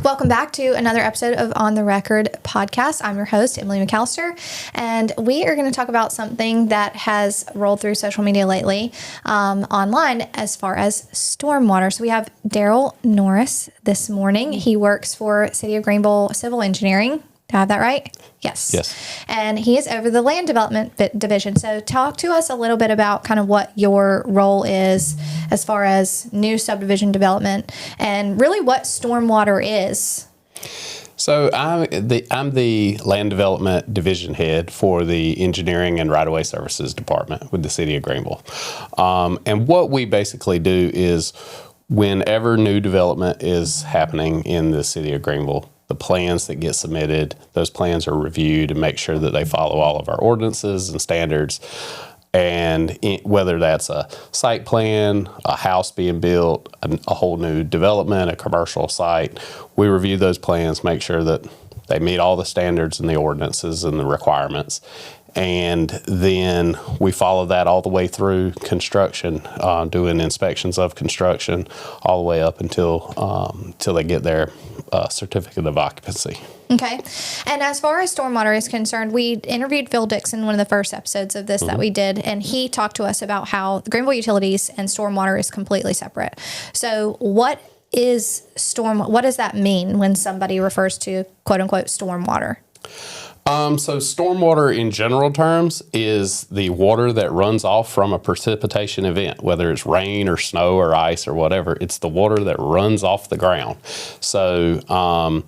Welcome back to another episode of On the Record podcast. I'm your host, Emily McAllister, and we are going to talk about something that has rolled through social media lately online as far as stormwater. So we have Daryl Norris this morning. He works for City of Greenville Civil Engineering. Do I have that right? Yes. And he is over the land development division. So talk to us a little bit about kind of what your role is as far as new subdivision development and really what stormwater is. So I'm the land development division head for the engineering and right-of-way services department with the City of Greenville. And what we basically do is whenever new development is happening in the City of Greenville, the plans that get submitted, those plans are reviewed and make sure that they follow all of our ordinances and standards. And whether that's a site plan, a house being built, a whole new development, a commercial site, we review those plans, make sure that they meet all the standards and the ordinances and the requirements. And then we follow that all the way through construction, doing inspections of construction all the way up until they get their certificate of occupancy. Okay. And as far as stormwater is concerned, we interviewed Phil Dixon, one of the first episodes of this that we did, and he talked to us about how Greenville Utilities and stormwater is completely separate. So what does that mean when somebody refers to quote unquote stormwater? So stormwater in general terms is the water that runs off from a precipitation event, whether it's rain or snow or ice or whatever. It's the water that runs off the ground. So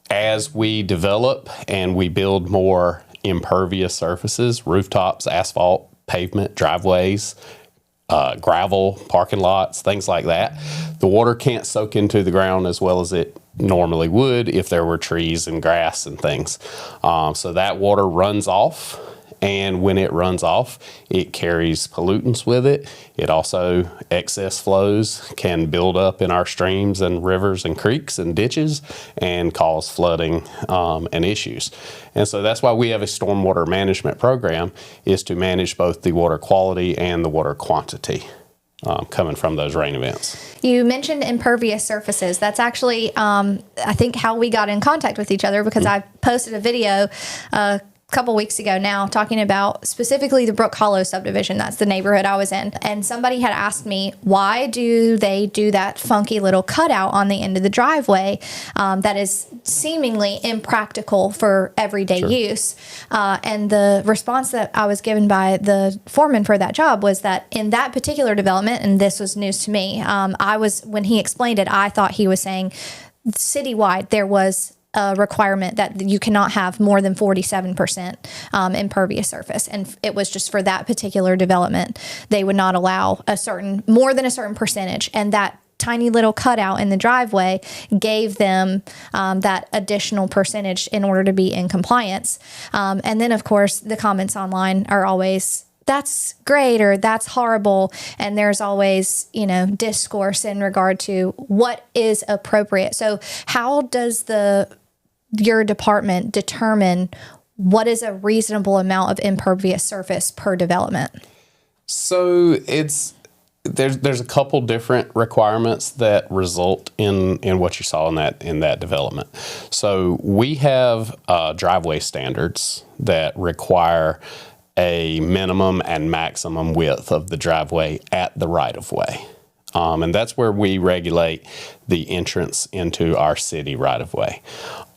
as we develop and we build more impervious surfaces, rooftops, asphalt, pavement, driveways, gravel, parking lots, things like that, the water can't soak into the ground as well as it normally would if there were trees and grass and things. So that water runs off, and when it runs off, it carries pollutants with it. It also, excess flows can build up in our streams and rivers and creeks and ditches and cause flooding and issues. And so that's why we have a stormwater management program, is to manage both the water quality and the water quantity coming from those rain events. You mentioned impervious surfaces. That's actually, I think, how we got in contact with each other, because I posted a video a couple weeks ago now talking about specifically the Brook Hollow subdivision. That's the neighborhood I was in. And somebody had asked me, why do they do that funky little cutout on the end of the driveway that is seemingly impractical for everyday use? And the response that I was given by the foreman for that job was that in that particular development, and this was news to me, when he explained it, I thought he was saying citywide there was a requirement that you cannot have more than 47% impervious surface. And it was just for that particular development. They would not allow more than a certain percentage. And that tiny little cutout in the driveway gave them that additional percentage in order to be in compliance. And then, of course, the comments online are always, that's great, or that's horrible. And there's always, discourse in regard to what is appropriate. So how does your department determine what is a reasonable amount of impervious surface per development? So there's a couple different requirements that result in what you saw in that development. So we have driveway standards that require a minimum and maximum width of the driveway at the right-of-way. And that's where we regulate the entrance into our city right-of-way.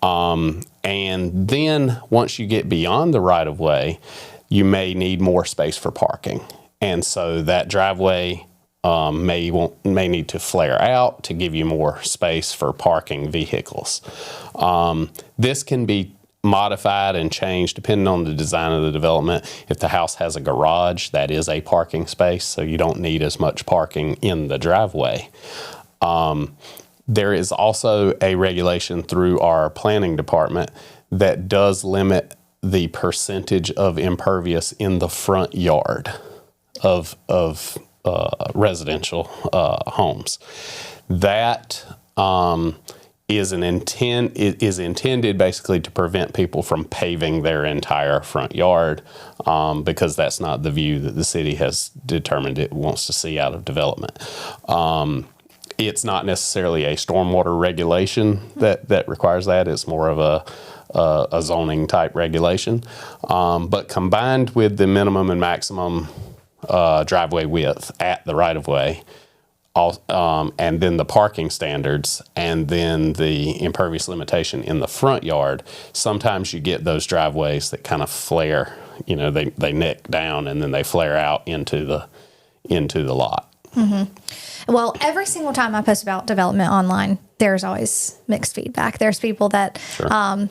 And then once you get beyond the right-of-way, you may need more space for parking. And so that driveway may need to flare out to give you more space for parking vehicles. This can be modified and changed depending on the design of the development. If the house has a garage, that is a parking space, so you don't need as much parking in the driveway. There is also a regulation through our planning department that does limit the percentage of impervious in the front yard of residential homes. That is intended basically to prevent people from paving their entire front yard, because that's not the view that the city has determined it wants to see out of development. It's not necessarily a stormwater regulation that requires that. It's more of a zoning type regulation. But combined with the minimum and maximum driveway width at the right of way, and then the parking standards, and then the impervious limitation in the front yard, sometimes you get those driveways that kind of flare. They neck down and then they flare out into the lot. Mm-hmm. Well, every single time I post about development online, there's always mixed feedback. There's people that Sure.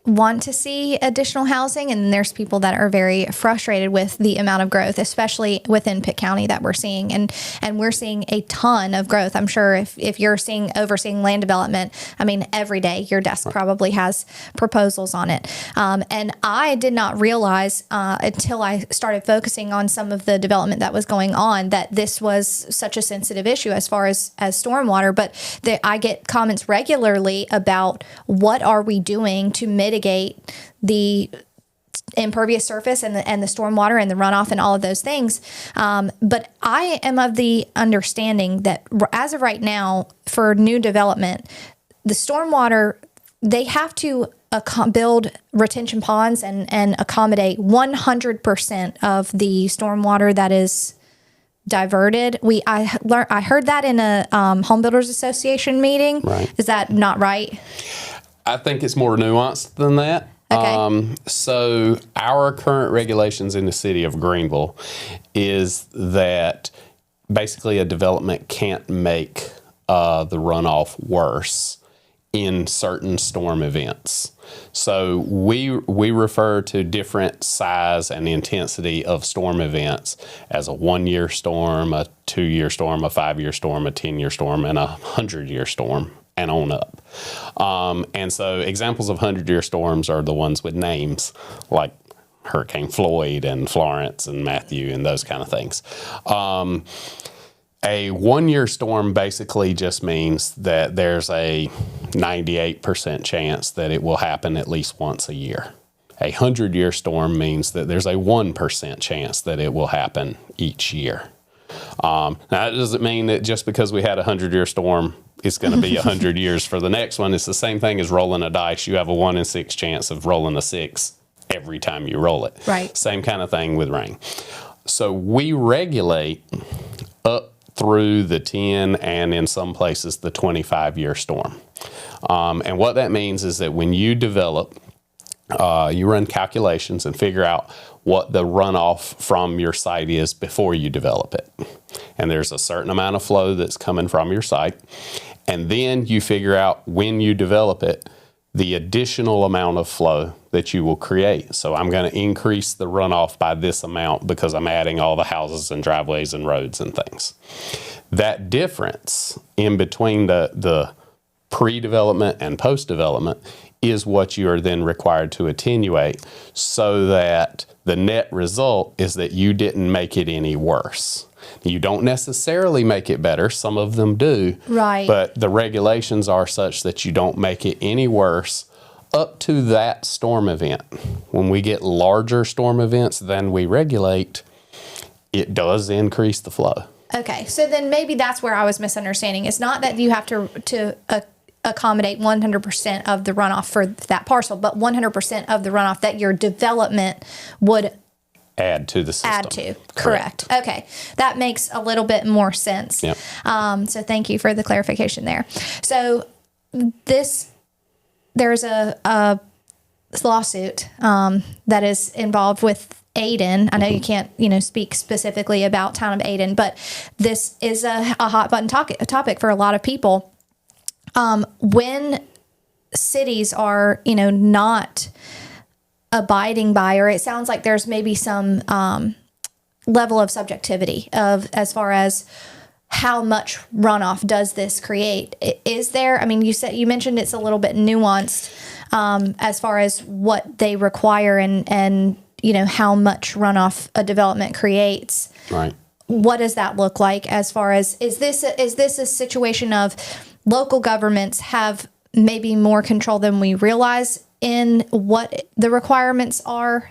Want to see additional housing, and there's people that are very frustrated with the amount of growth, especially within Pitt County that we're seeing. And we're seeing a ton of growth. I'm sure if you're overseeing land development, I mean, every day your desk probably has proposals on it. And I did not realize until I started focusing on some of the development that was going on that this was such a sensitive issue as far as stormwater. But I get comments regularly about what are we doing to mitigate the impervious surface and the stormwater and the runoff and all of those things. But I am of the understanding that as of right now, for new development, the stormwater, they have to build retention ponds and accommodate 100% of the stormwater that is diverted. I heard that in a Home Builders Association meeting. Right. Is that not right? I think it's more nuanced than that. Okay. So our current regulations in the city of Greenville is that basically a development can't make the runoff worse in certain storm events. So we refer to different size and intensity of storm events as a 1-year storm, a 2-year storm, a 5-year storm, a 10-year storm, and a 100-year storm, and on up. And so examples of 100-year storms are the ones with names like Hurricane Floyd and Florence and Matthew and those kind of things. A 1-year storm basically just means that there's a 98% chance that it will happen at least once a year. A 100-year storm means that there's a 1% chance that it will happen each year. Now, that doesn't mean that just because we had a 100-year storm, it's going to be 100 years for the next one. It's the same thing as rolling a dice. You have a 1 in 6 chance of rolling a 6 every time you roll it. Right. Same kind of thing with rain. So we regulate up through the 10 and in some places the 25-year storm. And what that means is that when you develop, you run calculations and figure out what the runoff from your site is before you develop it. And there's a certain amount of flow that's coming from your site. And then you figure out when you develop it, the additional amount of flow that you will create. So I'm going to increase the runoff by this amount because I'm adding all the houses and driveways and roads and things. That difference in between the pre-development and post-development is what you are then required to attenuate so that the net result is that you didn't make it any worse. You don't necessarily make it better. Some of them do. Right. But the regulations are such that you don't make it any worse up to that storm event. When we get larger storm events than we regulate, it does increase the flow. Okay. So then maybe that's where I was misunderstanding. It's not that you have to accommodate 100% of the runoff for that parcel, but 100% of the runoff that your development would add to the system. Add to. Correct. Okay. That makes a little bit more sense. Yep. So thank you for the clarification there. So there's a lawsuit that is involved with Ayden. I know you can't, speak specifically about town of Ayden, but this is a hot button topic for a lot of people. When cities are, not abiding by, or it sounds like there's maybe some level of subjectivity as far as how much runoff does this create. Is there? I mean, you mentioned it's a little bit nuanced as far as what they require and how much runoff a development creates. Right. What does that look like as far as is this a situation of local governments have maybe more control than we realize in what the requirements are?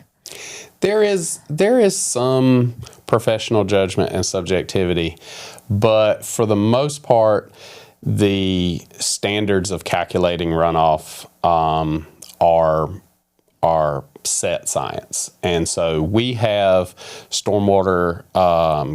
There is some professional judgment and subjectivity, but for the most part, the standards of calculating runoff are set science. And so we have stormwater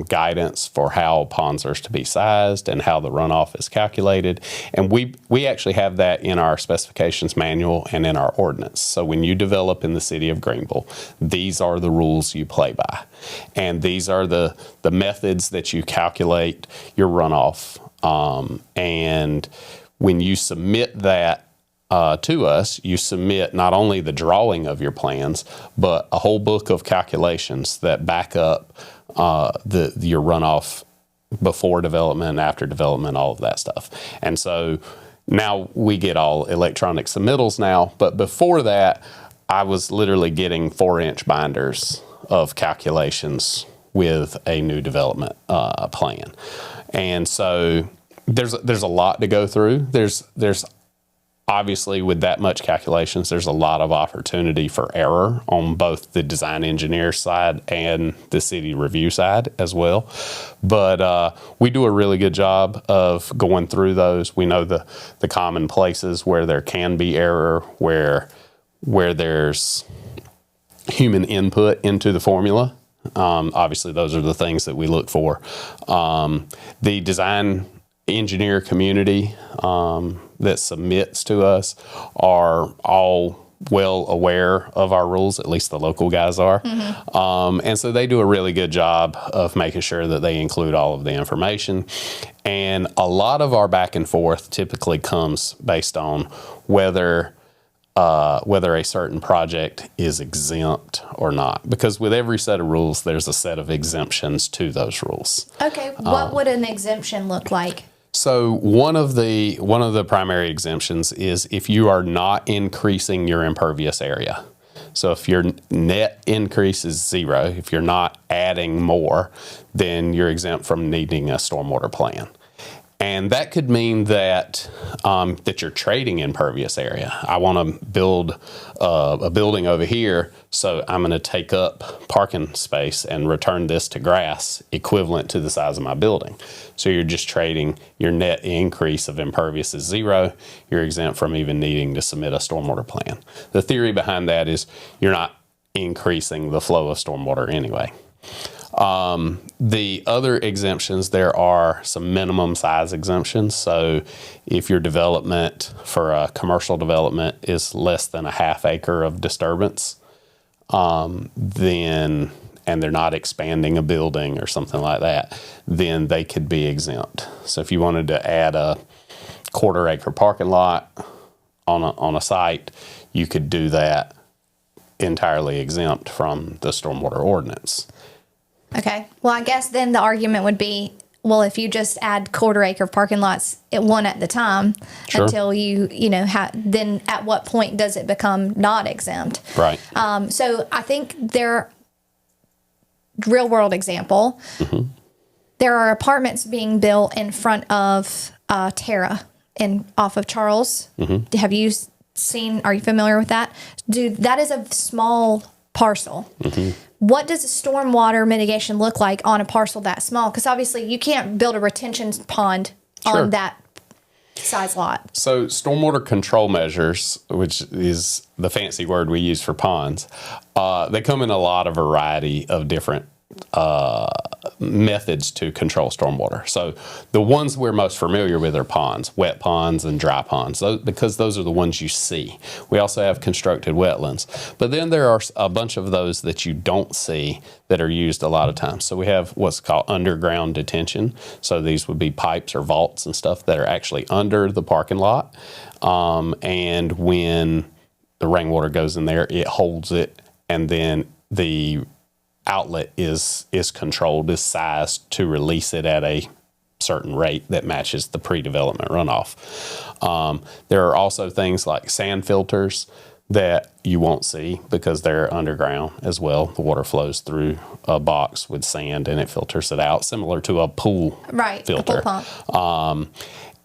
guidance for how ponds are to be sized and how the runoff is calculated. And we actually have that in our specifications manual and in our ordinance. So when you develop in the city of Greenville, these are the rules you play by. And these are the methods that you calculate your runoff. And when you submit that to us, you submit not only the drawing of your plans, but a whole book of calculations that back up your runoff before development, after development, all of that stuff. And so now we get all electronic submittals now, but before that, I was literally getting 4-inch binders of calculations with a new development plan. And so there's a lot to go through. There's obviously, with that much calculations, there's a lot of opportunity for error on both the design engineer side and the city review side as well. But we do a really good job of going through those. We know the common places where there can be error, where there's human input into the formula. Obviously, those are the things that we look for. The design engineer community that submits to us are all well aware of our rules, at least the local guys are. And so they do a really good job of making sure that they include all of the information. And a lot of our back and forth typically comes based on whether a certain project is exempt or not. Because with every set of rules, there's a set of exemptions to those rules. Okay, what would an exemption look like? So one of the primary exemptions is if you are not increasing your impervious area. So if your net increase is 0, if you're not adding more, then you're exempt from needing a stormwater plan. And that could mean that that you're trading impervious area. I want to build a building over here, so I'm going to take up parking space and return this to grass equivalent to the size of my building. So you're just trading your net increase of impervious is 0. You're exempt from even needing to submit a stormwater plan. The theory behind that is you're not increasing the flow of stormwater anyway. The other exemptions, there are some minimum size exemptions. So if your development for a commercial development is less than a ½ acre of disturbance, then, and they're not expanding a building or something like that, then they could be exempt. So if you wanted to add a ½ acre parking lot on a site, you could do that entirely exempt from the stormwater ordinance. Okay. Well, I guess then the argument would be, well, if you just add ½ acre parking lots at one at the time, Sure. until then at what point does it become not exempt? Right. So I think real world example, there are apartments being built in front of Terra off of Charles. Have you are you familiar with that? Dude, that is a small parcel. What does stormwater mitigation look like on a parcel that small? Because obviously you can't build a retention pond on that size lot. So stormwater control measures, which is the fancy word we use for ponds, they come in a lot of variety of different methods to control stormwater. So the ones we're most familiar with are ponds, wet ponds and dry ponds, because those are the ones you see. We also have constructed wetlands. But then there are a bunch of those that you don't see that are used a lot of times. So we have what's called underground detention. So these would be pipes or vaults and stuff that are actually under the parking lot. And when the rainwater goes in there, it holds it, and then the outlet is controlled, is sized to release it at a certain rate that matches the pre-development runoff. There are also things like sand filters that you won't see because they're underground as well. The water flows through a box with sand and it filters it out, similar to a pool filter. A pool pump.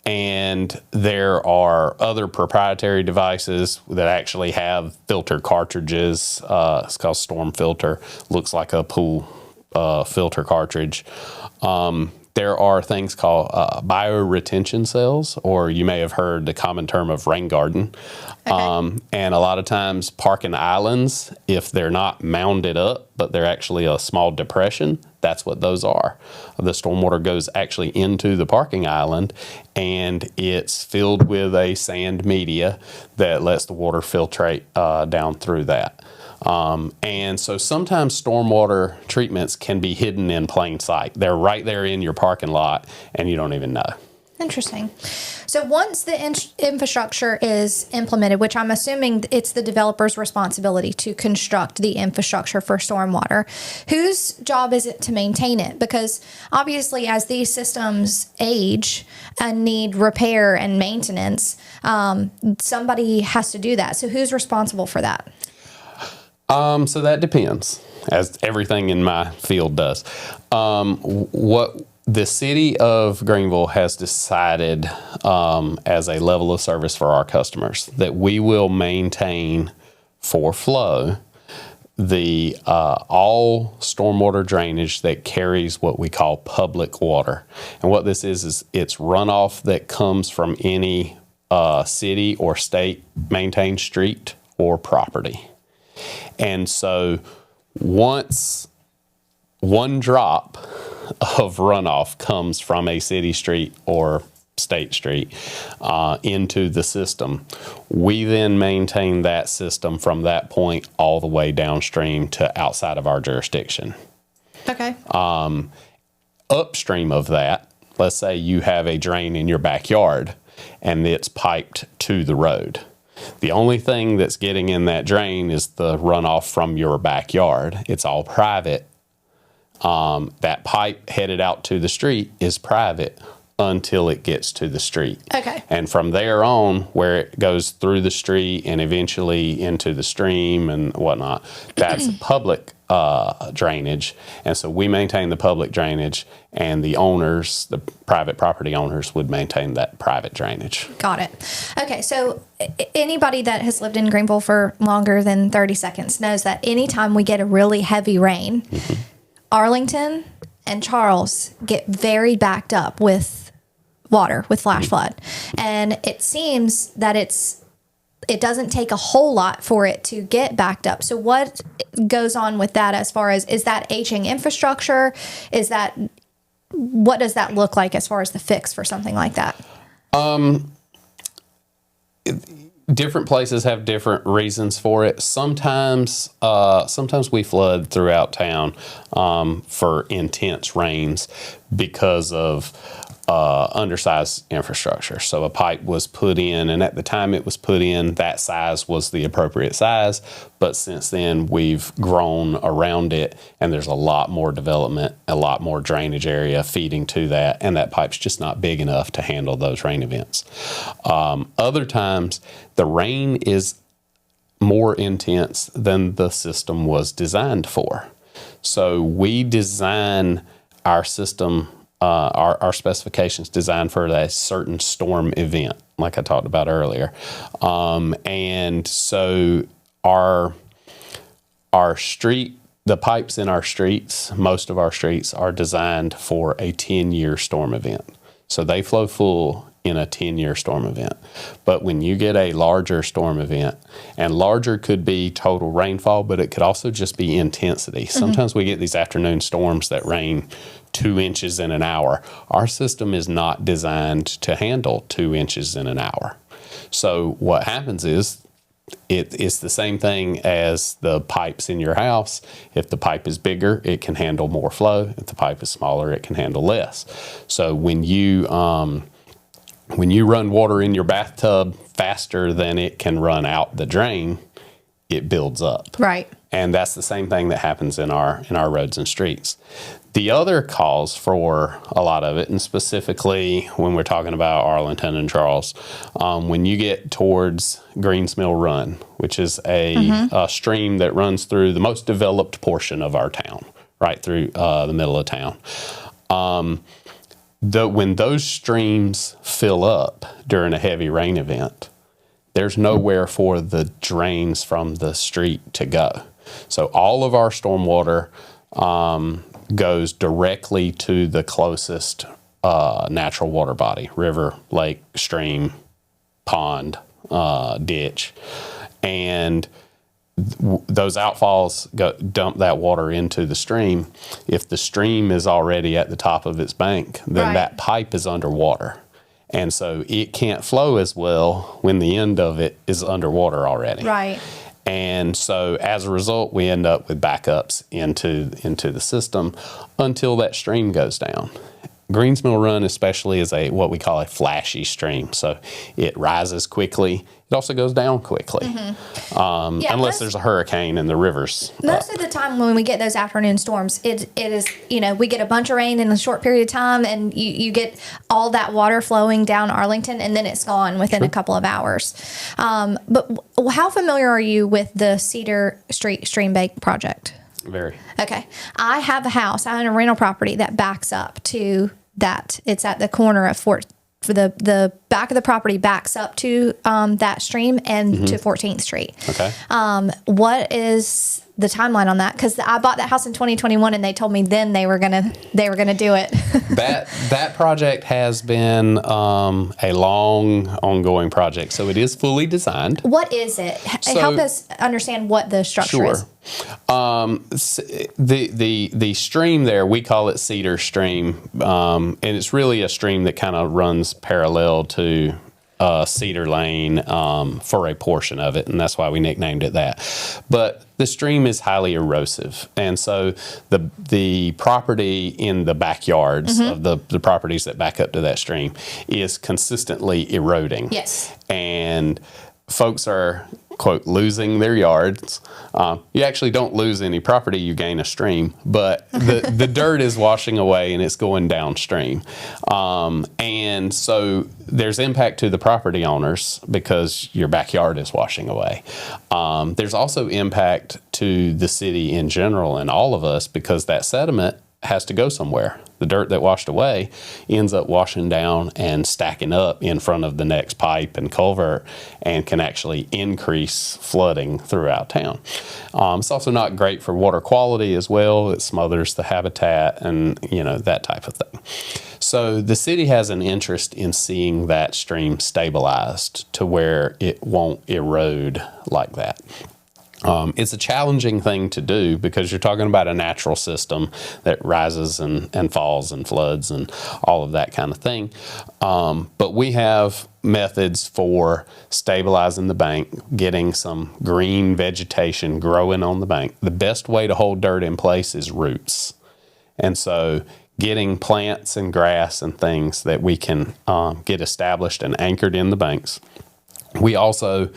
And there are other proprietary devices that actually have filter cartridges. It's called Storm Filter. Looks like a pool filter cartridge. There are things called bioretention cells, or you may have heard the common term of rain garden. Okay. And a lot of times parking islands, if they're not mounded up, but they're actually a small depression, that's what those are. The stormwater goes actually into the parking island, and it's filled with a sand media that lets the water filtrate down through that. And so sometimes stormwater treatments can be hidden in plain sight. They're right there in your parking lot, and you don't even know. Interesting. So once the infrastructure is implemented, which I'm assuming it's the developer's responsibility to construct the infrastructure for stormwater, whose job is it to maintain it? Because obviously as these systems age and need repair and maintenance, somebody has to do that. So who's responsible for that? So that depends, as everything in my field does. What the City of Greenville has decided as a level of service for our customers that we will maintain for flow the all stormwater drainage that carries what we call public water. And what this is it's runoff that comes from any city or state maintained street or property. And so once one drop of runoff comes from a city street or state street into the system, we then maintain that system from that point all the way downstream to outside of our jurisdiction. Okay. Upstream of that, let's say you have a drain in your backyard and it's piped to the road. The only thing that's getting in that drain is the runoff from your backyard. It's all private. That pipe headed out to the street is private until it gets to the street. Okay. And from there on, where it goes through the street and eventually into the stream and whatnot, that's public drainage. And so we maintain the public drainage, and the owners, the private property owners, would maintain that private drainage. Got it. Okay, so anybody that has lived in Greenville for longer than 30 seconds knows that anytime we get a really heavy rain, Arlington and Charles get very backed up with water, with flash flood. And it seems that it doesn't take a whole lot for it to get backed up. So what goes on with that as far as, is that aging infrastructure? What does that look like as far as the fix for something like that? Different places have different reasons for it. Sometimes we flood throughout town for intense rains because of undersized infrastructure. So a pipe was put in, and at the time it was put in, that size was the appropriate size. But since then, we've grown around it, and there's a lot more development, a lot more drainage area feeding to that, and that pipe's just not big enough to handle those rain events. Other times, the rain is more intense than the system was designed for. So we design our system, our specifications designed for a certain storm event, like I talked about earlier. And so our street, the pipes in our streets, most of our streets are designed for a 10-year storm event. So they flow full in a 10-year storm event. But when you get a larger storm event, and larger could be total rainfall, but it could also just be intensity. Sometimes we get these afternoon storms that rain 2 inches in an hour. Our system is not designed to handle 2 inches in an hour. So what happens is, it's the same thing as the pipes in your house. If the pipe is bigger, it can handle more flow. If the pipe is smaller, it can handle less. So when you run water in your bathtub faster than it can run out the drain, it builds up. Right. And that's the same thing that happens in our roads and streets. The other cause for a lot of it, and specifically when we're talking about Arlington and Charles, when you get towards Greens Mill Run, which is a stream that runs through the most developed portion of our town, right through the middle of town. when those streams fill up during a heavy rain event, there's nowhere for the drains from the street to go. So all of our stormwater goes directly to the closest natural water body, river, lake, stream, pond, ditch. And those outfalls dump that water into the stream. If the stream is already at the top of its bank, then that pipe is underwater. And so it can't flow as well when the end of it is underwater already. Right. And so as a result, we end up with backups into the system until that stream goes down. Greens Mill Run especially is what we call a flashy stream. So it rises quickly. It also goes down quickly, unless there's a hurricane in the rivers. Most of the time when we get those afternoon storms, it is, we get a bunch of rain in a short period of time, and you get all that water flowing down Arlington, and then it's gone within a couple of hours. But how familiar are you with the Cedar Street Stream Bank project? Very. Okay. I have a house. I own a rental property that backs up to that. It's at the corner of the back of the property backs up to that stream and to 14th Street. Okay. What is the timeline on that? Because I bought that house in 2021, and they told me then they were gonna do it. That project has been a long, ongoing project. So it is fully designed. What is it? Help us understand what the structure is. The stream there, we call it Cedar Stream, and it's really a stream that kind of runs parallel to Cedar Lane for a portion of it, and that's why we nicknamed it that. But the stream is highly erosive, and so the property in the backyards of the properties that back up to that stream is consistently eroding. Yes. And folks are, quote, losing their yards. You actually don't lose any property, you gain a stream, but the dirt is washing away and it's going downstream. And so there's impact to the property owners because your backyard is washing away. There's also impact to the city in general and all of us because that sediment has to go somewhere. The dirt that washed away ends up washing down and stacking up in front of the next pipe and culvert and can actually increase flooding throughout town. It's also not great for water quality as well. It smothers the habitat and, that type of thing. So the city has an interest in seeing that stream stabilized to where it won't erode like that. It's a challenging thing to do because you're talking about a natural system that rises and falls and floods and all of that kind of thing. But we have methods for stabilizing the bank, getting some green vegetation growing on the bank. The best way to hold dirt in place is roots. And so getting plants and grass and things that we can get established and anchored in the banks. We also,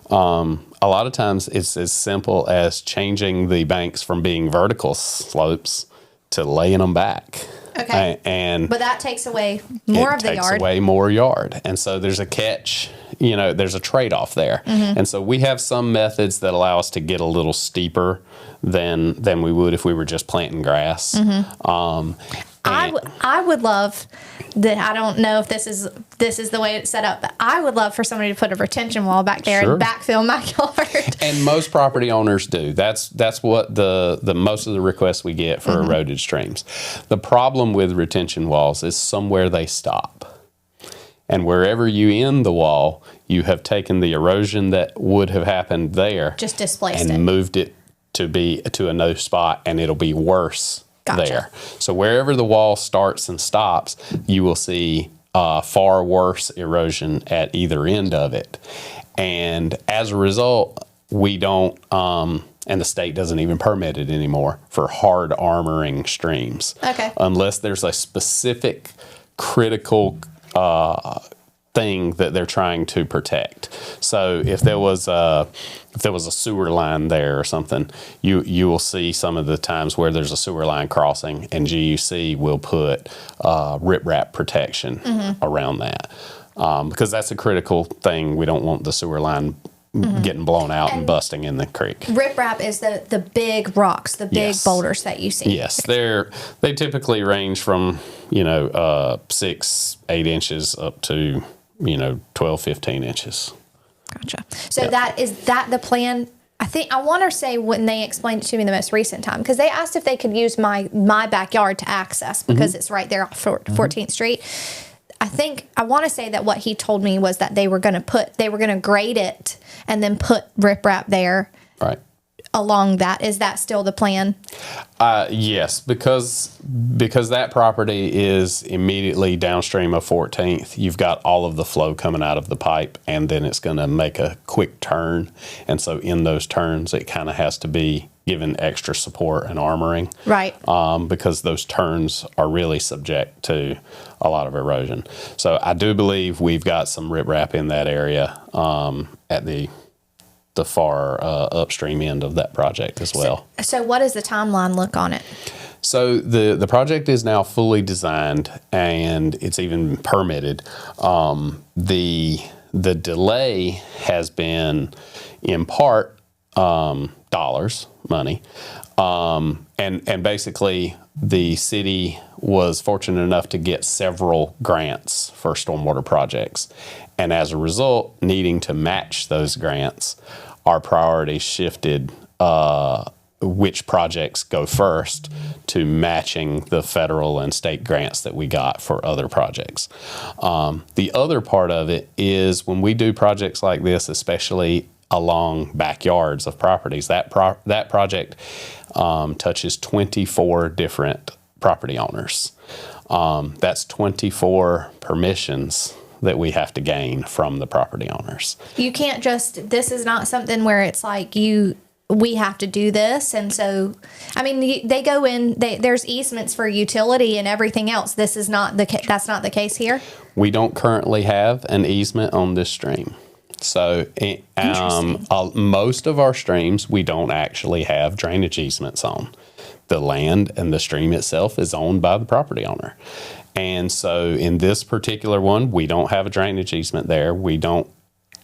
a lot of times it's as simple as changing the banks from being vertical slopes to laying them back. Okay. But that takes away more of the yard. It takes away more yard. And so there's a catch, there's a trade-off there. And so we have some methods that allow us to get a little steeper than we would if we were just planting grass. I would love that. I don't know if this is the way it's set up, but I would love for somebody to put a retention wall back there and backfill my yard. And most property owners do. That's what the most of the requests we get for eroded streams. The problem with retention walls is somewhere they stop. And wherever you end the wall, you have taken the erosion that would have happened there, just displaced and it, moved it to a no spot, and it'll be worse. Gotcha. There. So wherever the wall starts and stops, you will see far worse erosion at either end of it. And as a result, we don't, and the state doesn't even permit it anymore for hard armoring streams. Okay. Unless there's a specific critical thing that they're trying to protect. So if there was a sewer line there or something, you will see some of the times where there's a sewer line crossing, and GUC will put riprap protection around that because that's a critical thing. We don't want the sewer line getting blown out and busting in the creek. Riprap is the big rocks, the big boulders that you see. Yes, they typically range from 6-8 inches up to 12-15 inches. Gotcha. So is that the plan? I want to say when they explained it to me the most recent time, because they asked if they could use my backyard to access because it's right there off 14th Street. I want to say that what he told me was that they were going to grade it and then put riprap there. Right. Along that. Is that still the plan? Yes, because that property is immediately downstream of 14th. You've got all of the flow coming out of the pipe, and then it's going to make a quick turn. And so in those turns, it kind of has to be given extra support and armoring. Right. Because those turns are really subject to a lot of erosion. So I do believe we've got some riprap in that area at the far upstream end of that project as well. So what does the timeline look on it? So the project is now fully designed and it's even permitted. The delay has been in part money, and basically the city was fortunate enough to get several grants for stormwater projects, and as a result, needing to match those grants, our priorities shifted which projects go first to matching the federal and state grants that we got for other projects. The other part of it is when we do projects like this, especially along backyards of properties, that project touches 24 different property owners. That's 24 permissions that we have to gain from the property owners. You can't this is not something where it's like we have to do this. And so, I mean, they go in, there's easements for utility and everything else. That's not the case here. We don't currently have an easement on this stream. So most of our streams, we don't actually have drainage easements on. The land and the stream itself is owned by the property owner. And so in this particular one, we don't have a drainage easement there. We don't,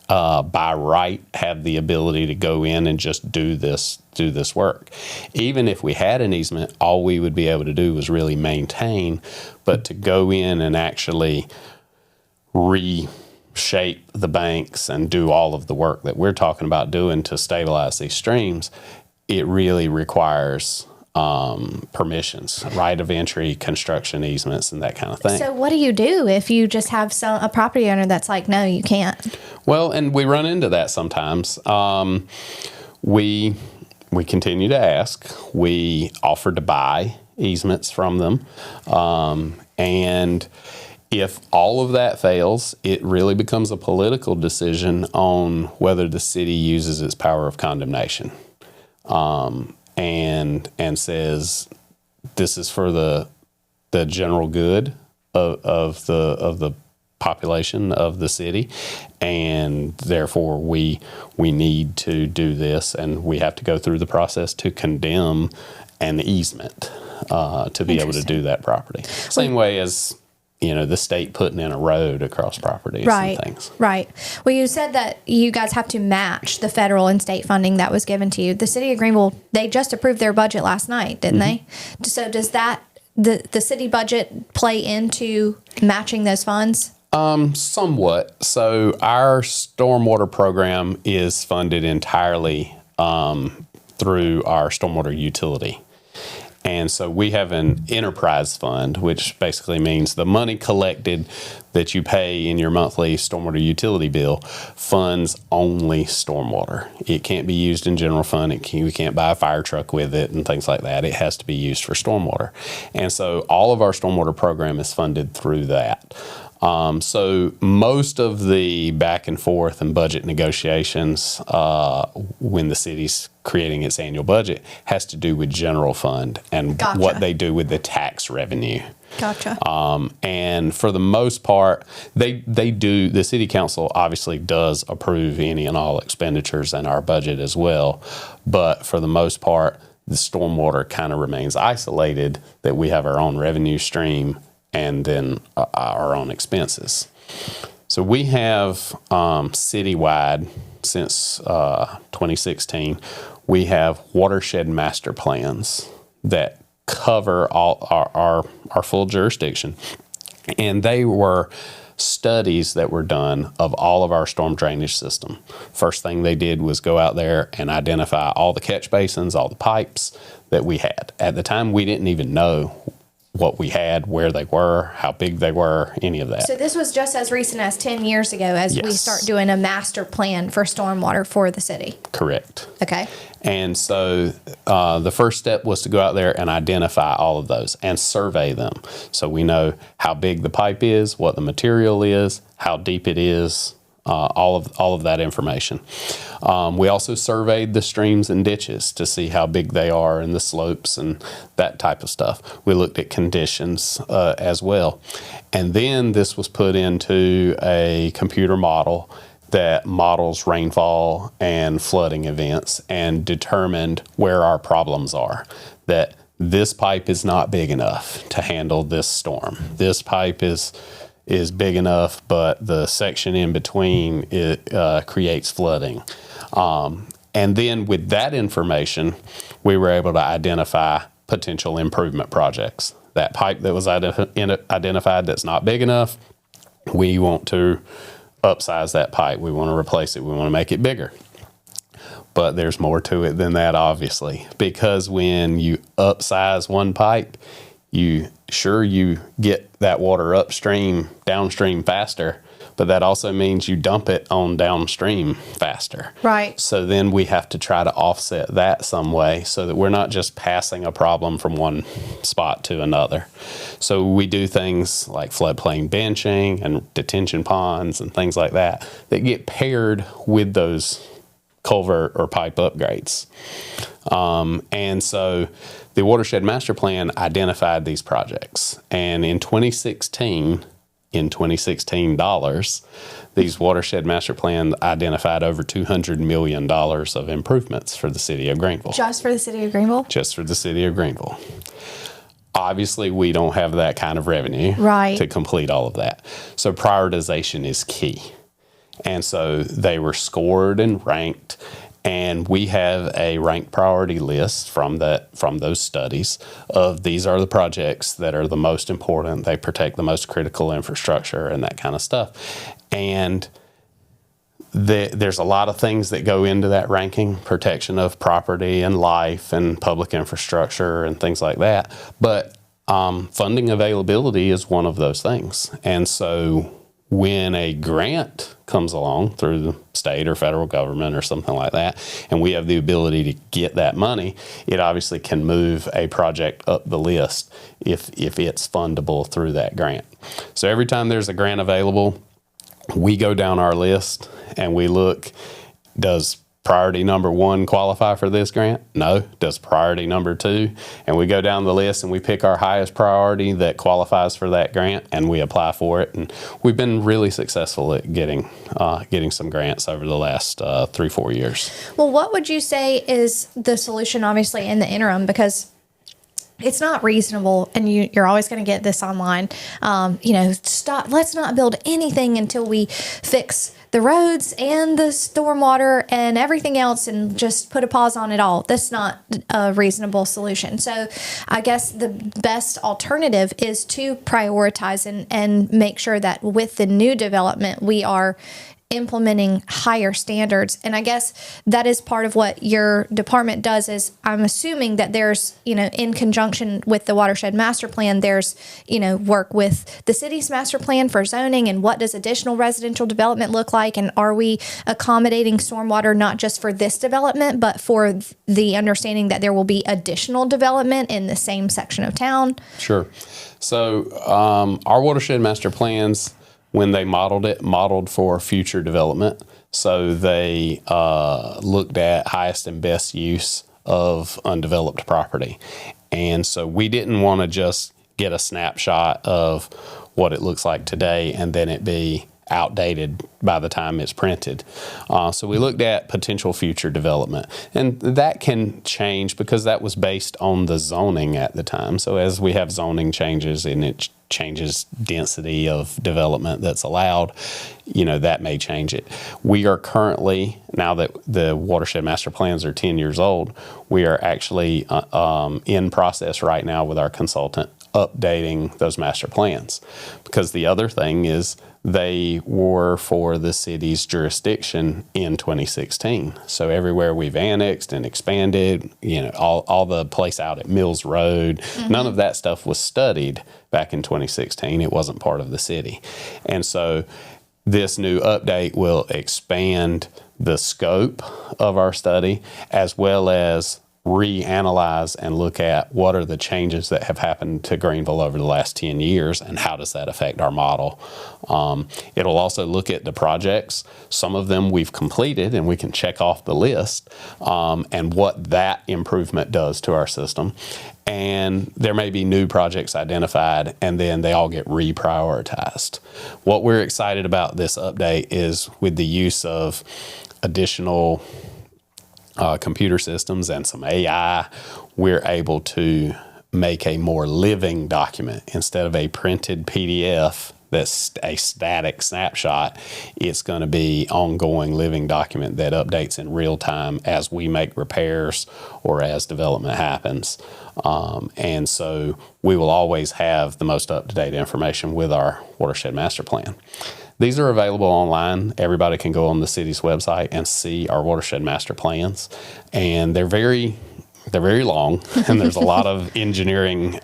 by right, have the ability to go in and just do this work. Even if we had an easement, all we would be able to do was really maintain, but to go in and actually reshape the banks and do all of the work that we're talking about doing to stabilize these streams, it really requires permissions, right of entry, construction easements, and that kind of thing. So what do you do if you just have a property owner that's like, no, you can't? Well, and we run into that sometimes. We continue to ask. We offer to buy easements from them. And if all of that fails, it really becomes a political decision on whether the city uses its power of condemnation. And says this is for the general good of the population of the city, and therefore we need to do this, and we have to go through the process to condemn an easement to be able to do that property. Same way as the state putting in a road across properties and things. Right. Well, you said that you guys have to match the federal and state funding that was given to you. The City of Greenville, they just approved their budget last night, didn't they? So does that, the city budget play into matching those funds? Somewhat. So our stormwater program is funded entirely through our stormwater utility. And so we have an enterprise fund, which basically means the money collected that you pay in your monthly stormwater utility bill funds only stormwater. It can't be used in general fund. We can't buy a fire truck with it and things like that. It has to be used for stormwater. And so all of our stormwater program is funded through that. So most of the back and forth and budget negotiations when the city's creating its annual budget has to do with general fund and what they do with the tax revenue. Gotcha. And for the most part, the city council obviously does approve any and all expenditures in our budget as well. But for the most part, the stormwater kind of remains isolated, that we have our own revenue stream and then our own expenses. So we have citywide since 2016, we have watershed master plans that cover all our full jurisdiction. And they were studies that were done of all of our storm drainage system. First thing they did was go out there and identify all the catch basins, all the pipes that we had. At the time, we didn't even know what we had, where they were, how big they were, any of that. So this was just as recent as 10 years ago as we start doing a master plan for stormwater for the city. Correct. Okay. And so the first step was to go out there and identify all of those and survey them. So we know how big the pipe is, what the material is, how deep it is, all of that information. We also surveyed the streams and ditches to see how big they are and the slopes and that type of stuff. We looked at conditions as well. And then this was put into a computer model that models rainfall and flooding events and determined where our problems are. That this pipe is not big enough to handle this storm. This pipe is big enough, but the section in between creates flooding. And then with that information, we were able to identify potential improvement projects. That pipe that was identified that's not big enough, we want to upsize that pipe. We want to replace it. We want to make it bigger. But there's more to it than that, obviously, because when you upsize one pipe, you get that water upstream, downstream faster, but that also means you dump it on downstream faster. Right. So then we have to try to offset that some way so that we're not just passing a problem from one spot to another. So we do things like floodplain benching and detention ponds and things like that get paired with those culvert or pipe upgrades. And so the Watershed Master Plan identified these projects. And in 2016 dollars, these Watershed Master Plan identified over $200 million of improvements for the city of Greenville. Just for the city of Greenville? Just for the city of Greenville. Obviously, we don't have that kind of revenue to complete all of that. So prioritization is key. And so they were scored and ranked. And we have a ranked priority list from those studies of these are the projects that are the most important. They protect the most critical infrastructure and that kind of stuff. And there's a lot of things that go into that ranking, protection of property and life and public infrastructure and things like that. But funding availability is one of those things. And so when a grant comes along through the state or federal government or something like that, and we have the ability to get that money, it obviously can move a project up the list if it's fundable through that grant. So every time there's a grant available, we go down our list and we look, does priority number 1 qualify for this grant? No. Does priority number 2? And we go down the list and we pick our highest priority that qualifies for that grant and we apply for it. And we've been really successful at getting some grants over the last 3-4 years. Well, what would you say is the solution, obviously, in the interim? Because it's not reasonable, and you're always going to get this online. Stop. Let's not build anything until we fix the roads and the stormwater and everything else, and just put a pause on it all. That's not a reasonable solution. So, I guess the best alternative is to prioritize and make sure that with the new development, we are implementing higher standards. And I guess that is part of what your department does. Is I'm assuming that there's, in conjunction with the Watershed Master Plan, there's, work with the city's master plan for zoning and what does additional residential development look like, and are we accommodating stormwater not just for this development, but for the understanding that there will be additional development in the same section of town? Sure. So our Watershed Master Plans, when they modeled for future development. So they looked at highest and best use of undeveloped property. And so we didn't want to just get a snapshot of what it looks like today and then it be outdated by the time it's printed. So we looked at potential future development, and that can change because that was based on the zoning at the time. So as we have zoning changes and it changes density of development that's allowed, that may change it. We are currently, now that the watershed master plans are 10 years old, we are actually in process right now with our consultant updating those master plans, because the other thing is they were for the city's jurisdiction in 2016. So everywhere we've annexed and expanded, all the place out at Mills Road, none of that stuff was studied back in 2016. It wasn't part of the city. And so this new update will expand the scope of our study, as well as reanalyze and look at what are the changes that have happened to Greenville over the last 10 years and how does that affect our model. It'll also look at the projects. Some of them we've completed and we can check off the list, and what that improvement does to our system. And there may be new projects identified, and then they all get reprioritized. What we're excited about this update is with the use of additional computer systems and some AI, we're able to make a more living document. Instead of a printed PDF that's a static snapshot, it's going to be ongoing living document that updates in real time as we make repairs or as development happens. And so we will always have the most up-to-date information with our watershed master plan. These are available online. Everybody can go on the city's website and see our watershed master plans, and they're very long, and there's a lot of engineering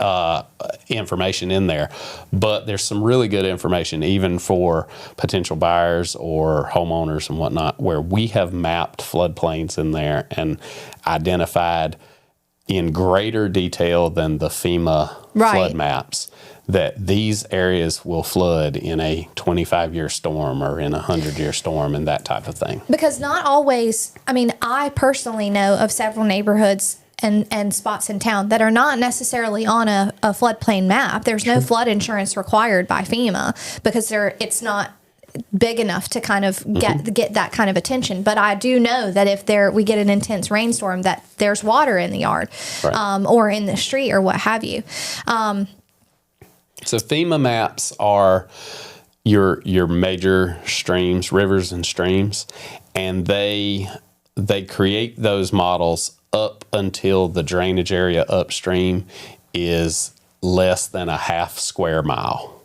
information in there. But there's some really good information, even for potential buyers or homeowners and whatnot, where we have mapped floodplains in there and identified in greater detail than the FEMA flood maps that these areas will flood in a 25-year storm or in a 100-year storm and that type of thing. Because not always, I personally know of several neighborhoods and spots in town that are not necessarily on a floodplain map. There's no flood insurance required by FEMA because it's not big enough to kind of get that kind of attention. But I do know that if we get an intense rainstorm, that there's water in the yard, or in the street or what have you. So FEMA maps are your major streams, rivers and streams, and they create those models up until the drainage area upstream is less than a half square mile.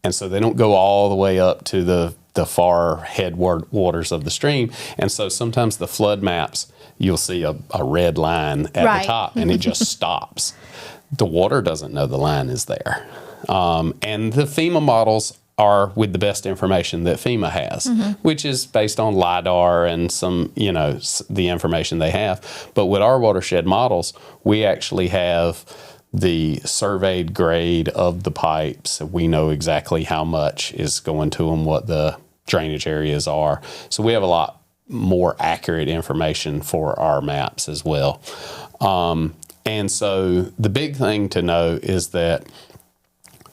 And so they don't go all the way up to the far headward waters of the stream. And so sometimes the flood maps, you'll see a red line at the top, and it just stops. The water doesn't know the line is there. And the FEMA models are with the best information that FEMA has, which is based on LIDAR and some, the information they have. But with our watershed models, we actually have the surveyed grade of the pipes. We know exactly how much is going to them, what the drainage areas are. So we have a lot more accurate information for our maps as well. And so the big thing to know is that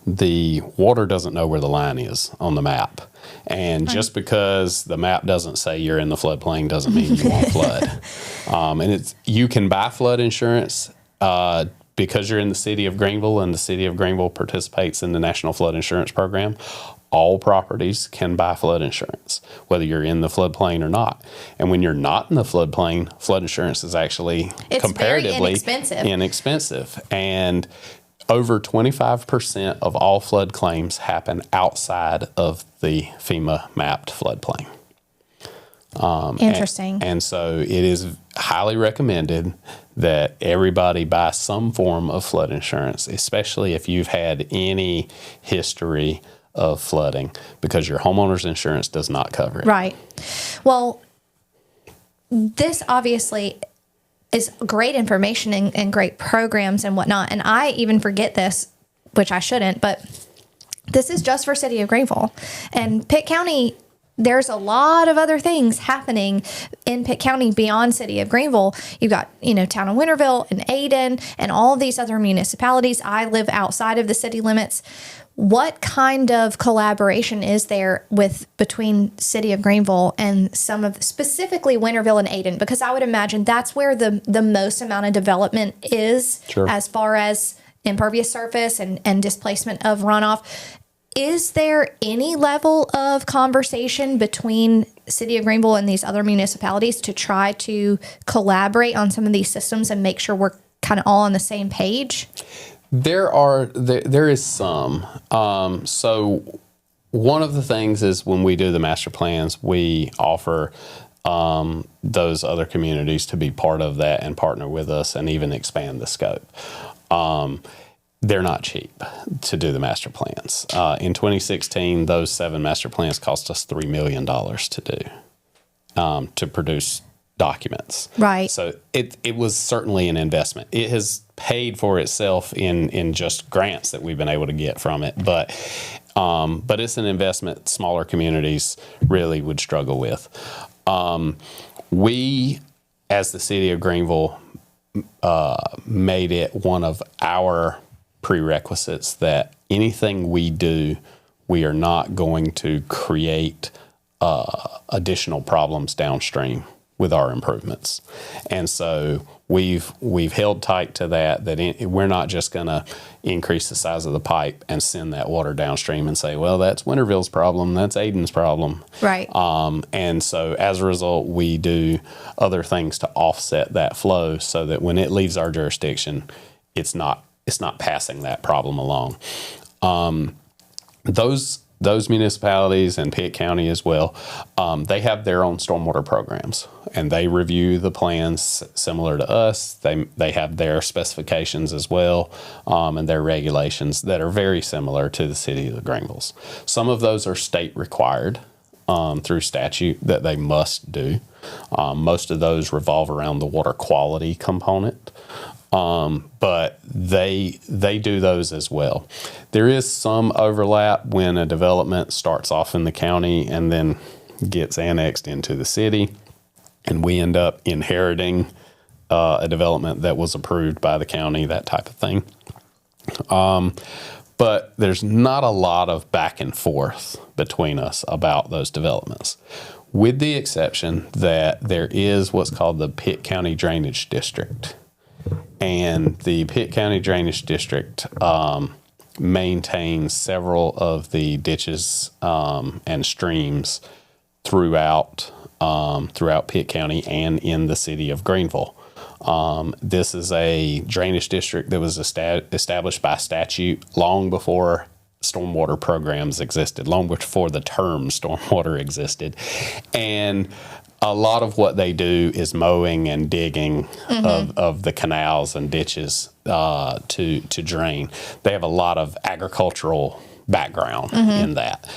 the water doesn't know where the line is on the map. And just because the map doesn't say you're in the floodplain doesn't mean you won't flood. And you can buy flood insurance because you're in the City of Greenville, and the City of Greenville participates in the National Flood Insurance Program. All properties can buy flood insurance, whether you're in the floodplain or not. And when you're not in the floodplain, flood insurance is actually comparatively very inexpensive. And over 25% of all flood claims happen outside of the FEMA mapped floodplain. Interesting. And so it is highly recommended that everybody buy some form of flood insurance, especially if you've had any history of flooding, because your homeowner's insurance does not cover it. Right. Well, this obviously is great information and great programs and whatnot. And I even forget this, which I shouldn't, but this is just for City of Greenville. And Pitt County, there's a lot of other things happening in Pitt County beyond City of Greenville. You've got, town of Winterville and Ayden and all these other municipalities. I live outside of the city limits. What kind of collaboration is there between City of Greenville and some of specifically Winterville and Ayden? Because I would imagine that's where the most amount of development is, Sure. as far as impervious surface and displacement of runoff. Is there any level of conversation between City of Greenville and these other municipalities to try to collaborate on some of these systems and make sure we're kind of all on the same page? There is some. So one of the things is when we do the master plans, we offer those other communities to be part of that and partner with us and even expand the scope. They're not cheap to do the master plans. In 2016, those 7 master plans cost us $3 million to do, to produce documents. Right. So it was certainly an investment. It has paid for itself in just grants that we've been able to get from it. But it's an investment smaller communities really would struggle with. We, as the City of Greenville, made it one of our prerequisites that anything we do, we are not going to create additional problems downstream with our improvements. And so we've held tight to that we're not just going to increase the size of the pipe and send that water downstream and say, well, that's Winterville's problem, that's Ayden's problem. Right. And so as a result, we do other things to offset that flow so that when it leaves our jurisdiction, it's not passing that problem along. Those municipalities and Pitt County as well, they have their own stormwater programs, and they review the plans similar to us. They have their specifications as well, and their regulations that are very similar to the City of Greenville's. Some of those are state required through statute that they must do. Most of those revolve around the water quality component. But they do those as well. There is some overlap when a development starts off in the county and then gets annexed into the city, and we end up inheriting a development that was approved by the county, that type of thing. But there's not a lot of back and forth between us about those developments, with the exception that there is what's called the Pitt County Drainage District. And the Pitt County Drainage District maintains several of the ditches and streams throughout Pitt County and in the City of Greenville. This is a drainage district that was established by statute long before stormwater programs existed, long before the term stormwater existed. And a lot of what they do is mowing and digging of the canals and ditches to drain. They have a lot of agricultural background in that.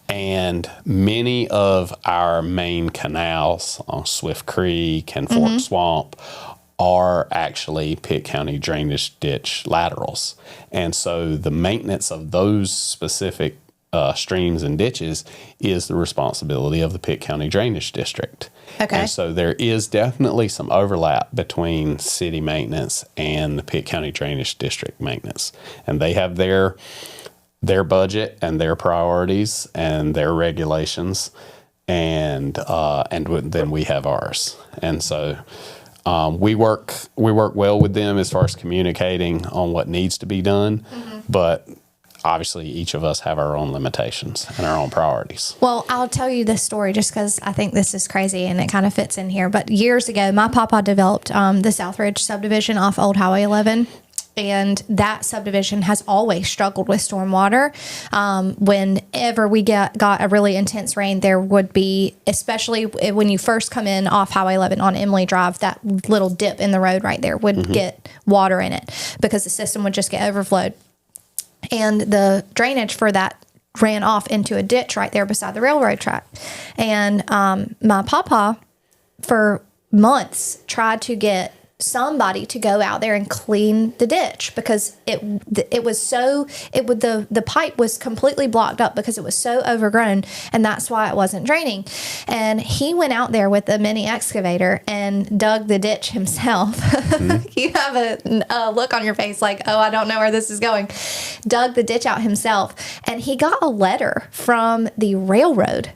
And many of our main canals on Swift Creek and Fork Swamp are actually Pitt County drainage ditch laterals. And so the maintenance of those specific streams and ditches is the responsibility of the Pitt County Drainage District. Okay. And so there is definitely some overlap between city maintenance and the Pitt County Drainage District maintenance. And they have their budget and their priorities and their regulations, and then we have ours. And so we work well with them as far as communicating on what needs to be done, but obviously each of us have our own limitations and our own priorities. Well, I'll tell you this story just because I think this is crazy and it kind of fits in here. But years ago, my papa developed the Southridge subdivision off Old Highway 11. And that subdivision has always struggled with stormwater. Whenever we got a really intense rain, there would be, especially when you first come in off Highway 11 on Emily Drive, that little dip in the road right there would get water in it because the system would just get overflowed. And the drainage for that ran off into a ditch right there beside the railroad track. And my papa, for months, tried to get somebody to go out there and clean the ditch because the pipe was completely blocked up because it was so overgrown, and that's why it wasn't draining. And he went out there with a mini excavator and dug the ditch himself. You have a look on your face like, oh, I don't know where this is going. Dug the ditch out himself, and he got a letter from the railroad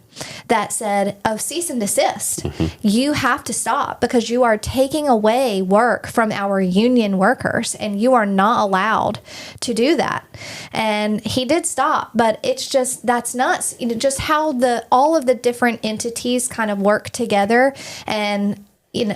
that said, of cease and desist. You have to stop because you are taking away work from our union workers, and you are not allowed to do that. And he did stop, but it's just, that's nuts. Just how all of the different entities kind of work together, and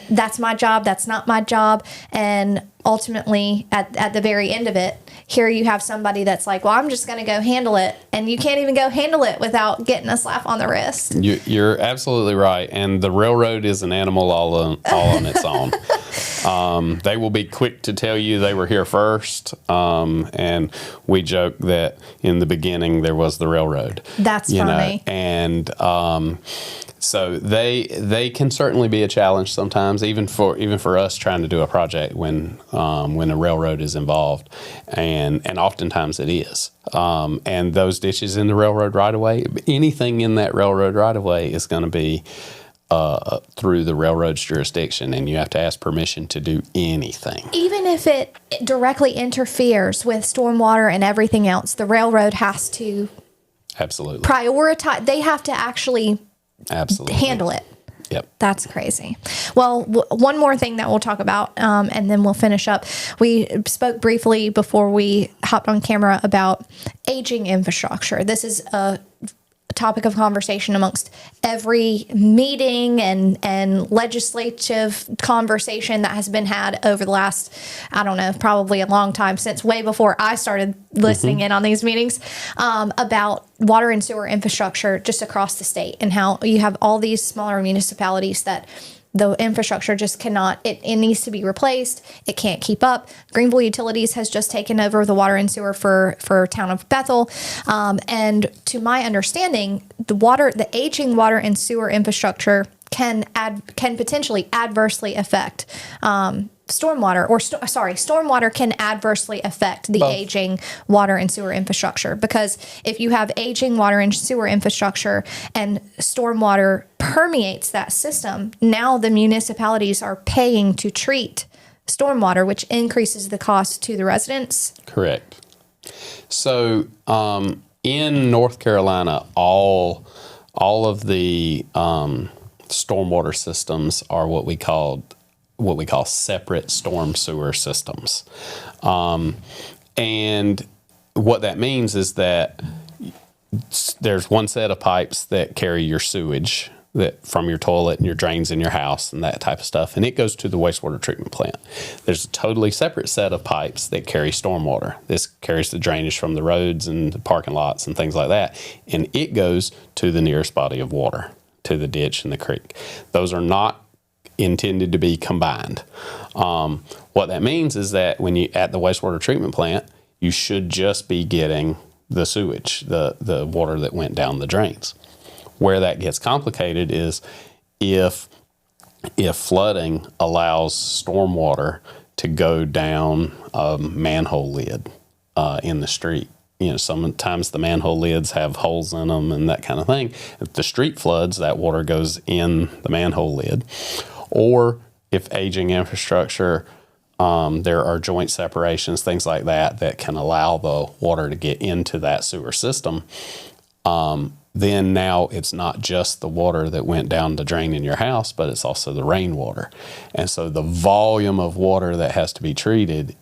that's my job, that's not my job. And ultimately, at the very end of it, here you have somebody that's like, well, I'm just going to go handle it. And you can't even go handle it without getting a slap on the wrist. You're absolutely right. And the railroad is an animal all on its own. They will be quick to tell you they were here first. And we joke that in the beginning there was the railroad. That's funny. And so they can certainly be a challenge sometimes, even for us trying to do a project when a railroad is involved, and oftentimes it is. And those ditches in the railroad right of way, anything in that railroad right of way is going to be through the railroad's jurisdiction, and you have to ask permission to do anything. Even if it directly interferes with stormwater and everything else, the railroad has to absolutely prioritize. They have to actually handle it. Yep. That's crazy. Well, one more thing that we'll talk about, and then we'll finish up. We spoke briefly before we hopped on camera about aging infrastructure. This is a topic of conversation amongst every meeting and legislative conversation that has been had over the last, I don't know, probably a long time, since way before I started listening in on these meetings, about water and sewer infrastructure just across the state, and how you have all these smaller municipalities that the infrastructure just cannot, it needs to be replaced. It can't keep up. Greenville Utilities has just taken over the water and sewer for town of Bethel. And to my understanding, the aging water and sewer infrastructure can potentially adversely affect stormwater, stormwater can adversely affect the aging water and sewer infrastructure, because if you have aging water and sewer infrastructure and stormwater permeates that system, now the municipalities are paying to treat stormwater, which increases the cost to the residents. Correct. So in North Carolina, all of the stormwater systems are what we call separate storm sewer systems. And what that means is that there's one set of pipes that carry your sewage that from your toilet and your drains in your house and that type of stuff, and it goes to the wastewater treatment plant. There's a totally separate set of pipes that carry stormwater. This carries the drainage from the roads and the parking lots and things like that, and it goes to the nearest body of water, to the ditch and the creek. Those are not intended to be combined. What that means is that when you at the wastewater treatment plant, you should just be getting the sewage, the water that went down the drains. Where that gets complicated is if flooding allows stormwater to go down a manhole lid in the street. Sometimes the manhole lids have holes in them and that kind of thing. If the street floods, that water goes in the manhole lid. Or if aging infrastructure, there are joint separations, things like that can allow the water to get into that sewer system. Then now it's not just the water that went down the drain in your house, but it's also the rainwater. And so the volume of water that has to be treated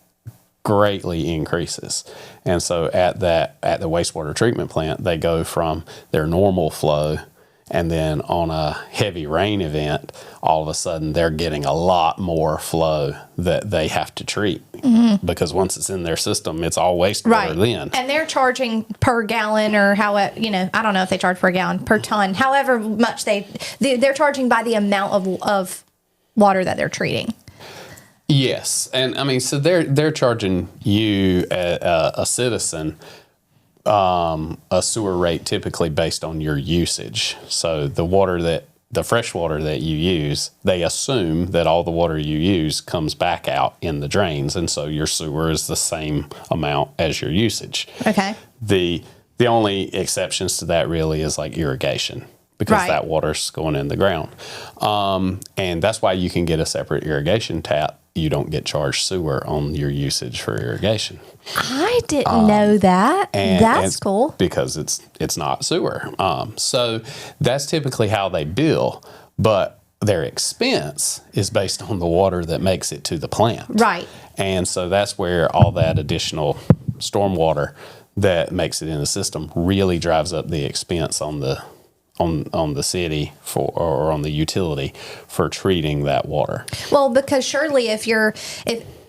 greatly increases. And so at the wastewater treatment plant, they go from their normal flow, and then on a heavy rain event, all of a sudden they're getting a lot more flow that they have to treat, because once it's in their system, it's all wastewater then. And they're charging per gallon, or I don't know if they charge per gallon, per ton, however much they're charging by the amount of water that they're treating. Yes, and I mean, so they're charging you a citizen a sewer rate typically based on your usage. So the water that the fresh water that you use, they assume that all the water you use comes back out in the drains, and so your sewer is the same amount as your usage. Okay. The only exceptions to that really is like irrigation, because that water's going in the ground. And that's why you can get a separate irrigation tap. You don't get charged sewer on your usage for irrigation. I didn't know that. That's cool. Because it's not sewer. So that's typically how they bill, but their expense is based on the water that makes it to the plant. Right. And so that's where all that additional stormwater that makes it in the system really drives up the expense on the city or on the utility for treating that water. Well, because surely if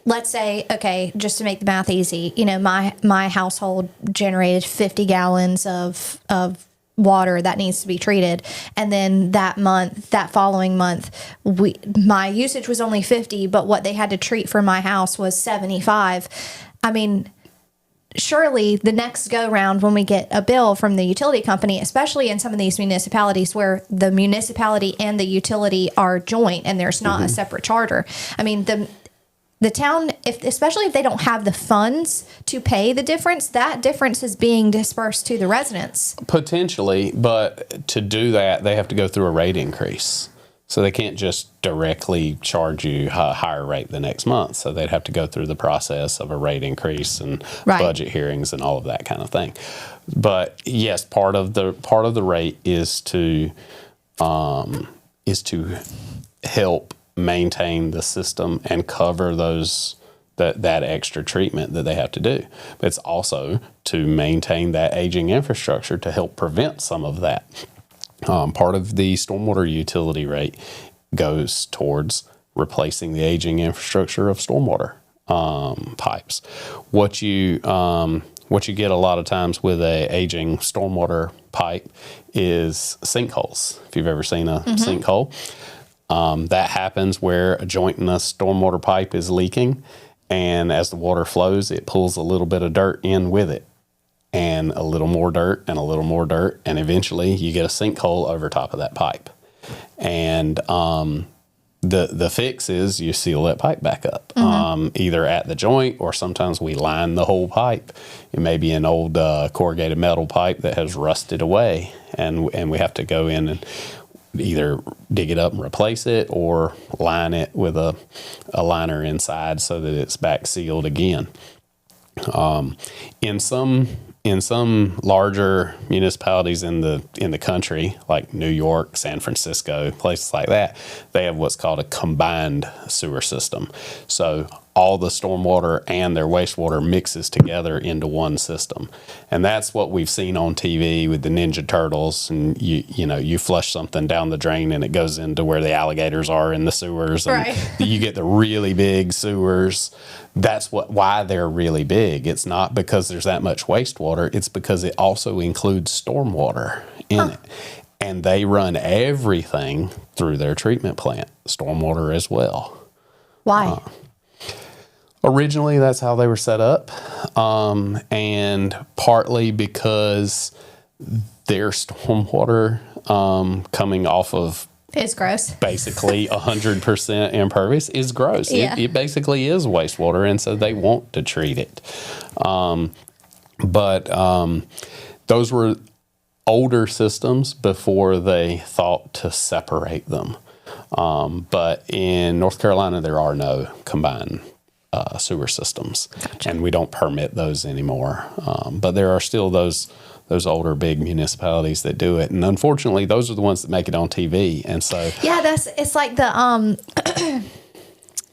let's say, okay, just to make the math easy, my household generated 50 gallons of water that needs to be treated, and then that following month, my usage was only 50, but what they had to treat for my house was 75. I mean, surely the next go round when we get a bill from the utility company, especially in some of these municipalities where the municipality and the utility are joint and there's not a separate charter. I mean, the town, especially if they don't have the funds to pay the difference, that difference is being dispersed to the residents. Potentially, but to do that, they have to go through a rate increase. So they can't just directly charge you a higher rate the next month. So they'd have to go through the process of a rate increase and budget hearings and all of that kind of thing. But yes, part of the rate is to help maintain the system and cover that extra treatment that they have to do. But it's also to maintain that aging infrastructure to help prevent some of that. Part of the stormwater utility rate goes towards replacing the aging infrastructure of stormwater pipes. What you get a lot of times with a aging stormwater pipe is sinkholes. If you've ever seen a sinkhole, that happens where a joint in a stormwater pipe is leaking, and as the water flows, it pulls a little bit of dirt in with it, and a little more dirt and a little more dirt, and eventually you get a sinkhole over top of that pipe. And the fix is you seal that pipe back up, either at the joint, or sometimes we line the whole pipe. It may be an old corrugated metal pipe that has rusted away, and we have to go in and either dig it up and replace it, or line it with a liner inside so that it's back sealed again. In some larger municipalities in the country, like New York, San Francisco, places like that, they have what's called a combined sewer system. So all the stormwater and their wastewater mixes together into one system. And that's what we've seen on TV with the Ninja Turtles. And you flush something down the drain and it goes into where the alligators are in the sewers. And you get the really big sewers. That's why they're really big. It's not because there's that much wastewater. It's because it also includes stormwater in it. And they run everything through their treatment plant, stormwater as well. Why? Originally, that's how they were set up, and partly because their stormwater coming off of it's gross. Basically 100% impervious is gross. Yeah. It basically is wastewater, and so they want to treat it. But those were older systems before they thought to separate them. But in North Carolina, there are no combined sewer systems, and we don't permit those anymore. But there are still those older big municipalities that do it, and unfortunately, those are the ones that make it on TV. And so, it's like the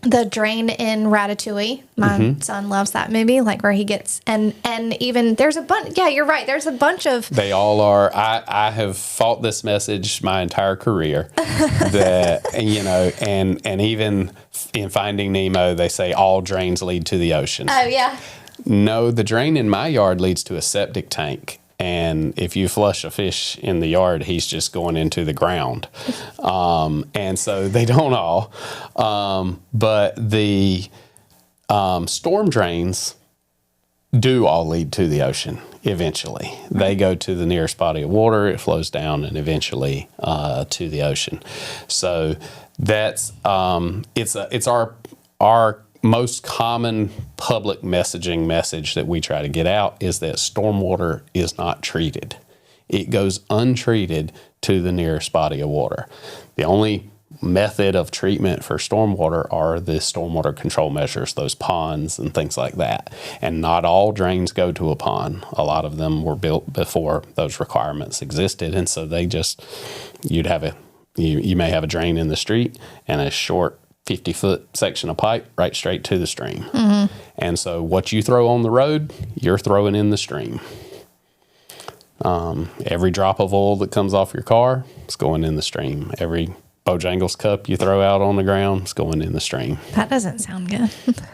the drain in Ratatouille. My son loves that movie, like where he gets and even there's a bunch. Yeah, you're right. There's a bunch of. They all are. I have fought this message my entire career that and even in Finding Nemo, they say all drains lead to the ocean. Oh yeah. No, the drain in my yard leads to a septic tank. And if you flush a fish in the yard, he's just going into the ground. And so they don't all. But the storm drains do all lead to the ocean eventually. They go to the nearest body of water, it flows down, and eventually to the ocean. So that's it's our most common public messaging message that we try to get out is that stormwater is not treated. It goes untreated to the nearest body of water. The only method of treatment for stormwater are the stormwater control measures, those ponds and things like that. And not all drains go to a pond. A lot of them were built before those requirements existed, and so you may have a drain in the street and a short 50-foot section of pipe right straight to the stream. Mm-hmm. And so what you throw on the road, you're throwing in the stream. Every drop of oil that comes off your car is going in the stream. Every Bojangles cup you throw out on the ground is going in the stream. That doesn't sound good.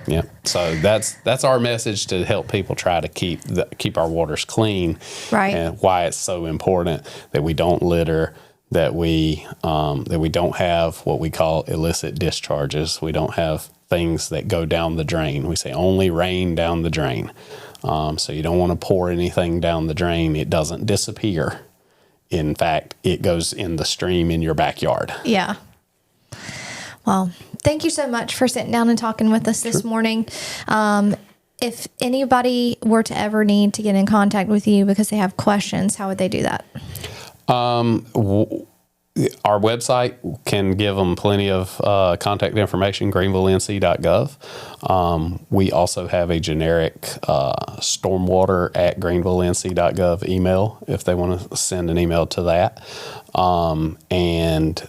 Yeah. So that's our message to help people try to keep our waters clean. Right. And why it's so important that we don't litter, that we don't have what we call illicit discharges. We don't have things that go down the drain. We say only rain down the drain. So you don't want to pour anything down the drain. It doesn't disappear. In fact, it goes in the stream in your backyard. Yeah. Well, thank you so much for sitting down and talking with us this morning. If anybody were to ever need to get in contact with you because they have questions, how would they do that? Our website can give them plenty of contact information, greenvillenc.gov. We also have a generic stormwater@greenvillenc.gov email if they want to send an email to that. And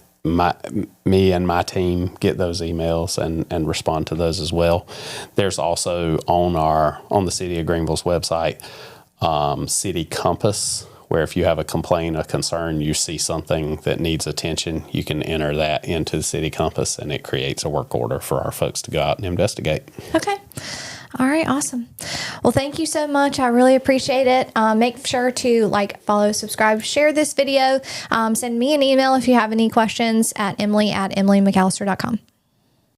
me and my team get those emails and respond to those as well. There's also on the City of Greenville's website, City Compass, where if you have a complaint, a concern, you see something that needs attention, you can enter that into the City Compass, and it creates a work order for our folks to go out and investigate. Okay. All right. Awesome. Well, thank you so much. I really appreciate it. Make sure to follow, subscribe, share this video. Send me an email if you have any questions at emily@emilymcallister.com.